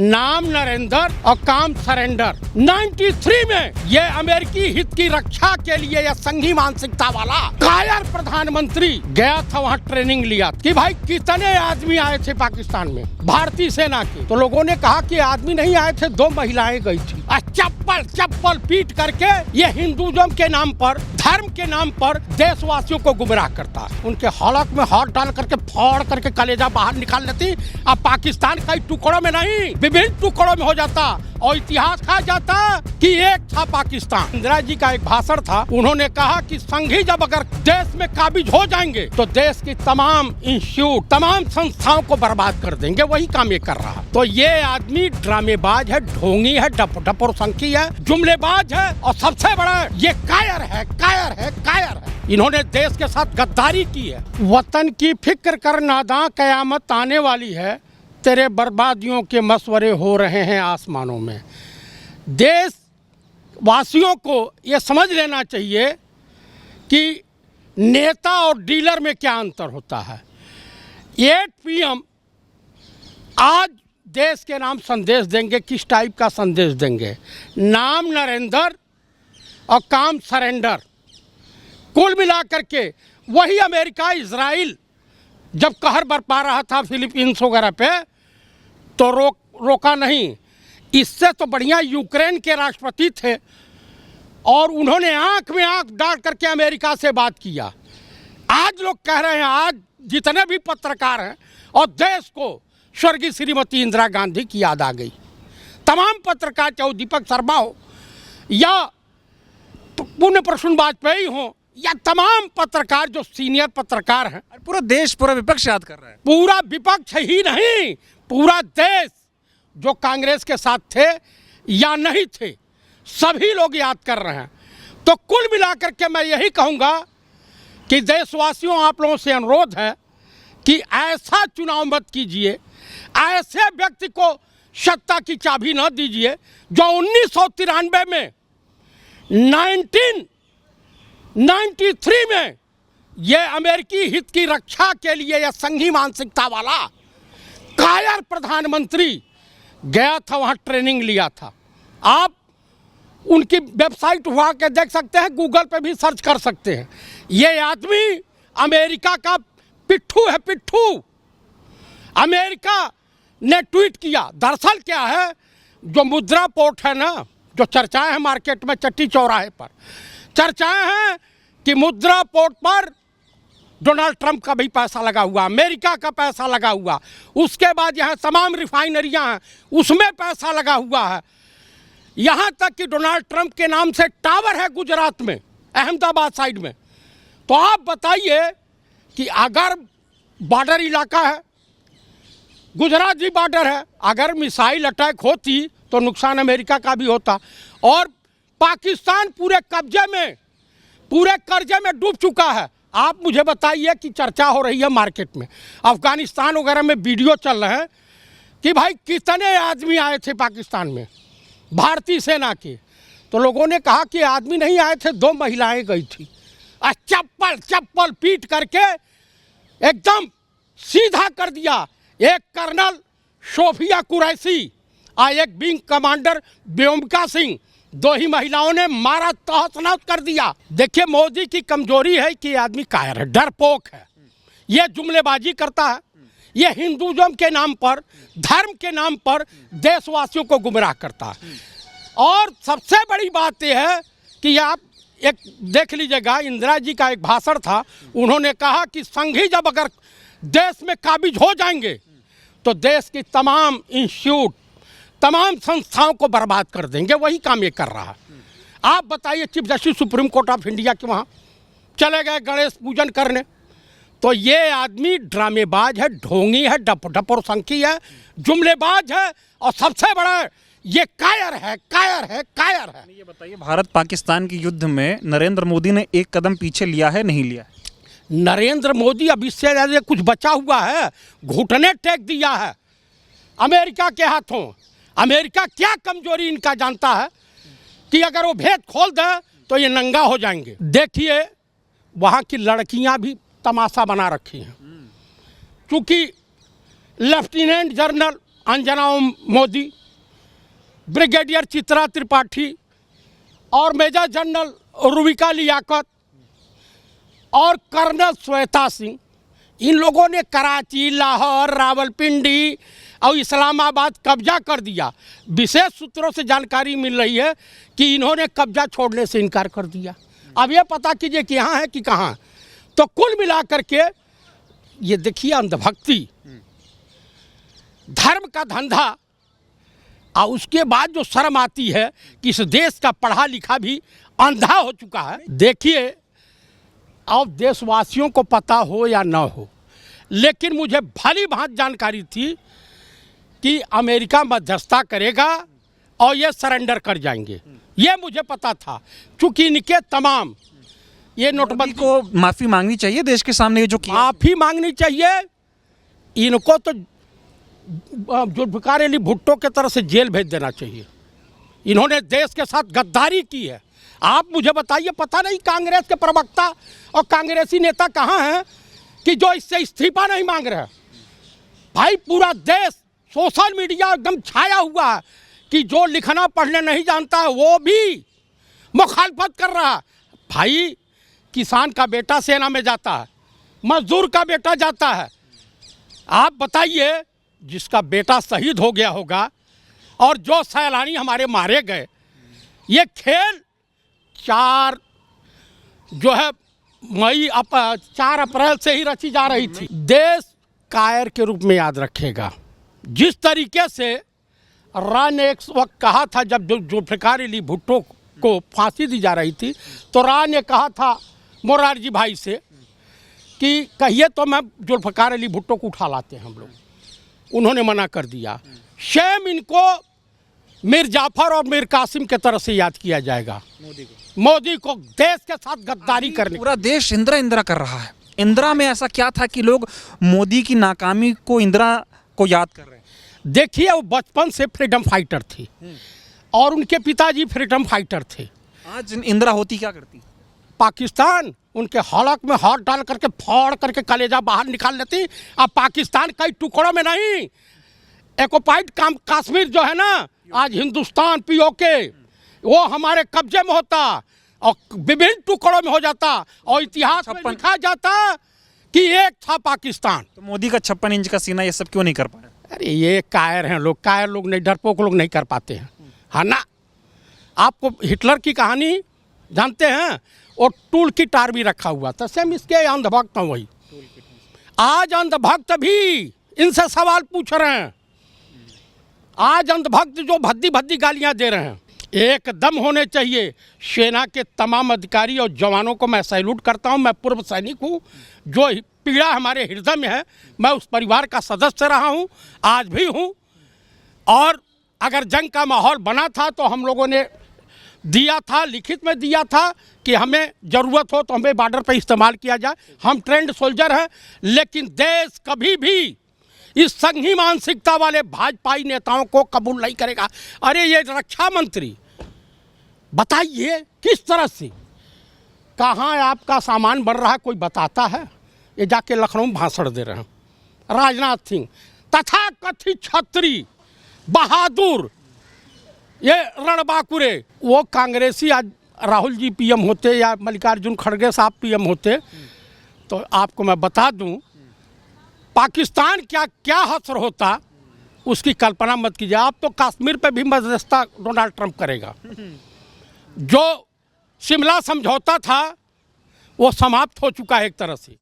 नाम नरेंद्र और काम सरेंडर। 93 में ये अमेरिकी हित की रक्षा के लिए यह संघी मानसिकता वाला कायर प्रधानमंत्री गया था, वहाँ ट्रेनिंग लिया कि भाई कितने आदमी आए थे पाकिस्तान में भारतीय सेना के। तो लोगों ने कहा कि आदमी नहीं आए थे, 2 महिलाएं गई थी। चप्पल चप्पल पीट करके ये हिंदुज़म के नाम पर, धर्म के नाम पर देशवासियों को गुमराह करता है। उनके हलक में हाथ डाल करके फाड़ करके कलेजा बाहर निकाल लेती। अब पाकिस्तान कई टुकड़ों में नहीं, विभिन्न टुकड़ों में हो जाता और इतिहास खा जाता कि एक था पाकिस्तान। इंदिरा जी का एक भाषण था, उन्होंने कहा कि संघी जब अगर देश में काबिज हो जाएंगे तो देश की तमाम इंस्टीट्यूट, तमाम संस्थाओं को बर्बाद कर देंगे। वही काम ये कर रहा। तो ये आदमी ड्रामेबाज है, ढोंगी है, डपर संखी है, जुमलेबाज है और सबसे बड़ा ये कायर है, कायर है, कायर है। इन्होंने देश के साथ गद्दारी की है। वतन की फिक्र कर नादां, कयामत आने वाली है, तेरे बर्बादियों के मशवरे हो रहे हैं आसमानों में। देश वासियों को ये समझ लेना चाहिए कि नेता और डीलर में क्या अंतर होता है। 8 PM आज देश के नाम संदेश देंगे। किस टाइप का संदेश देंगे? नाम नरेंद्र और काम सरेंडर। कुल मिलाकर के वही अमेरिका, इजराइल जब कहर बरपा रहा था फिलीपींस वगैरह पे तो रोका नहीं। इससे तो बढ़िया यूक्रेन के राष्ट्रपति थे और उन्होंने आंख में आंख डाल करके अमेरिका से बात किया। आज लोग कह रहे हैं, आज जितने भी पत्रकार हैं और देश को स्वर्गीय श्रीमती इंदिरा गांधी की याद आ गई। तमाम पत्रकार, चाहे दीपक शर्मा हो या पुण्य प्रसून वाजपेयी हो या तमाम पत्रकार जो सीनियर पत्रकार हैं, पूरा देश, पूरा विपक्ष याद कर रहा है। पूरा विपक्ष ही नहीं, पूरा देश जो कांग्रेस के साथ थे या नहीं थे, सभी लोग याद कर रहे हैं। तो कुल मिलाकर के मैं यही कहूँगा कि देशवासियों, आप लोगों से अनुरोध है कि ऐसा चुनाव मत कीजिए, ऐसे व्यक्ति को सत्ता की चाबी न दीजिए जो 1993 में, 1993 में ये अमेरिकी हित की रक्षा के लिए यह संघी मानसिकता वाला कायर प्रधानमंत्री गया था, वहाँ ट्रेनिंग लिया था। आप उनकी वेबसाइट हुआ के देख सकते हैं, गूगल पे भी सर्च कर सकते हैं। ये आदमी अमेरिका का पिट्ठू है, पिट्ठू। अमेरिका ने ट्वीट किया। दरअसल क्या है, जो मुद्रा पोर्ट है ना, जो चर्चाएं हैं मार्केट में, चट्टी चौराहे पर चर्चाएं हैं कि मुद्रा पोर्ट पर डोनाल्ड ट्रंप का भी पैसा लगा हुआ, अमेरिका का पैसा लगा हुआ। उसके बाद यहाँ तमाम रिफाइनरियाँ हैं, उसमें पैसा लगा हुआ है। यहाँ तक कि डोनाल्ड ट्रंप के नाम से टावर है गुजरात में, अहमदाबाद साइड में। तो आप बताइए कि अगर बॉर्डर इलाका है, गुजरात भी बॉर्डर है, अगर मिसाइल अटैक होती तो नुकसान अमेरिका का भी होता। और पाकिस्तान पूरे कब्जे में, पूरे कर्जे में डूब चुका है। आप मुझे बताइए कि चर्चा हो रही है मार्केट में, अफगानिस्तान वगैरह में वीडियो चल रहे हैं कि भाई कितने आदमी आए थे पाकिस्तान में भारतीय सेना के। तो लोगों ने कहा कि आदमी नहीं आए थे, 2 महिलाएं गई थी। चप्पल चप्पल पीट करके एकदम सीधा कर दिया। एक कर्नल सोफिया कुरैशी और एक विंग कमांडर व्योमिका सिंह, 2 ही महिलाओं ने मारा, तहस-नहस कर दिया। देखिए, मोदी की कमजोरी है कि आदमी कायर है, डरपोक है, ये जुमलेबाजी करता है, ये हिंदुज़म के नाम पर, धर्म के नाम पर देशवासियों को गुमराह करता है। और सबसे बड़ी बात यह है कि आप एक देख लीजिएगा, इंदिरा जी का एक भाषण था, उन्होंने कहा कि संघी जब अगर देश में काबिज हो जाएंगे तो देश की तमाम इंस्टीट्यूट, तमाम संस्थाओं को बर्बाद कर देंगे। वही काम ये कर रहा है। आप बताइए, chief justice supreme court of India के वहाँ चले गए गणेश पूजन करने। तो ये आदमी ड्रामेबाज है, ढोंगी है, डपर संखी है, जुमलेबाज है और सबसे बड़ा ये कायर है, कायर है, कायर है। ये बताइए, भारत पाकिस्तान के युद्ध में नरेंद्र मोदी ने एक कदम पीछे लिया है, नहीं लिया? नरेंद्र मोदी अब इससे ज़्यादा कुछ बचा हुआ है, घुटने टेक दिया है अमेरिका के हाथों। अमेरिका क्या कमजोरी इनका जानता है कि अगर वो भेद खोल दे तो ये नंगा हो जाएंगे। देखिए, वहाँ की लड़कियाँ भी तमाशा बना रखी हैं, क्योंकि lieutenant general Anjana Modi, brigadier Chitra Tripathi और मेजर जनरल रुबिका लियाकत और कर्नल श्वेता सिंह, इन लोगों ने कराची, लाहौर, रावलपिंडी और इस्लामाबाद कब्जा कर दिया। विशेष सूत्रों से जानकारी मिल रही है कि इन्होंने कब्जा छोड़ने से इनकार कर दिया। अब ये पता कीजिए कि यहाँ है कि कहाँ। तो कुल मिलाकर के ये देखिए अंधभक्ति, धर्म का धंधा, और उसके बाद जो शर्म आती है कि इस देश का पढ़ा लिखा भी अंधा हो चुका है। देखिए, अब देशवासियों को पता हो या न हो, लेकिन मुझे भली भांति जानकारी थी कि अमेरिका मध्यस्थता करेगा और ये सरेंडर कर जाएंगे। ये मुझे पता था, क्योंकि इनके तमाम ये नोटबंदी को माफ़ी मांगनी चाहिए देश के सामने, ये जो किया। माफ़ी मांगनी चाहिए। इनको तो जुल्फ़िकार अली भुट्टो के तरफ से जेल भेज देना चाहिए। इन्होंने देश के साथ गद्दारी की है। आप मुझे बताइए, पता नहीं कांग्रेस के प्रवक्ता और कांग्रेसी नेता कहाँ हैं कि जो इससे इस्तीफा नहीं मांग रहे। भाई पूरा देश, सोशल मीडिया एकदम छाया हुआ है कि जो लिखना पढ़ने नहीं जानता है वो भी मुखालफत कर रहा है। भाई किसान का बेटा सेना में जाता है, मजदूर का बेटा जाता है। आप बताइए, जिसका बेटा शहीद हो गया होगा और जो सैलानी हमारे मारे गए, ये खेल 4 अप्रैल से ही रची जा रही थी। देश कायर के रूप में याद रखेगा। जिस तरीके से रा ने एक वक्त कहा था, जब जुल्फ़िकार अली भुट्टो को फांसी दी जा रही थी, तो रा ने कहा था मोरारजी भाई से कि कहिए तो मैं जुल्फ़िकार अली भुट्टो को उठा लाते हैं हम लोग। उन्होंने मना कर दिया। शेम इनको मीर जाफर और मीर कासिम के तरफ से याद किया जाएगा। मोदी को देश के साथ गद्दारी करने। पूरा देश इंदिरा इंदिरा कर रहा है। इंदिरा में ऐसा क्या था कि लोग मोदी की नाकामी को, इंदिरा को याद कर रहे हैं? देखिए, वो बचपन से फ्रीडम फाइटर थी और उनके पिताजी फ्रीडम फाइटर थे। आज इंदिरा होती क्या करती? पाकिस्तान उनके हड़क में हाथ डाल करके फाड़ करके कलेजा बाहर निकाल लेती। अब पाकिस्तान कई टुकड़ों में नहीं, ऑक्युपाइड कश्मीर जो है ना, आज हिंदुस्तान पीओके, वो हमारे कब्जे में होता और विभिन्न टुकड़ों में हो जाता और इतिहास में लिखा जाता कि एक था पाकिस्तान। तो मोदी का 56 इंच का सीना ये सब क्यों नहीं कर पा रहे? अरे ये कायर हैं लोग, कायर लोग नहीं, डरपोक लोग नहीं कर पाते हैं, है ना। आपको हिटलर की कहानी जानते हैं? और टूल की टार भी रखा हुआ था। सेम इसके अंधभक्त हैं वही। आज अंधभक्त भी इनसे सवाल पूछ रहे हैं। आज अंधभक्त जो भद्दी भद्दी गालियां दे रहे हैं, एकदम होने चाहिए। सेना के तमाम अधिकारी और जवानों को मैं सैल्यूट करता हूं। मैं पूर्व सैनिक हूं। जो पीड़ा हमारे हृदय में है, मैं उस परिवार का सदस्य रहा हूं, आज भी हूं। और अगर जंग का माहौल बना था तो हम लोगों ने दिया था, लिखित में दिया था कि हमें ज़रूरत हो तो हमें बॉर्डर पर इस्तेमाल किया जाए। हम ट्रेंड सोल्जर हैं। लेकिन देश कभी भी इस संघी मानसिकता वाले भाजपाई नेताओं को कबूल नहीं करेगा। अरे ये रक्षा मंत्री, बताइए किस तरह से, कहाँ आपका सामान बन रहा है, कोई बताता है? ये जाके लखनऊ में भाषण दे रहे हैं। राजनाथ सिंह तथा कथित छत्री बहादुर, ये रणबांकुरे, वो कांग्रेसी आज राहुल जी पीएम होते या मल्लिकार्जुन खड़गे साहब पीएम होते तो आपको मैं बता दूं, पाकिस्तान क्या क्या हसर होता उसकी कल्पना मत कीजिए। आप तो कश्मीर पे भी मध्यस्थता डोनाल्ड ट्रंप करेगा। जो शिमला समझौता था वो समाप्त हो चुका है एक तरह से।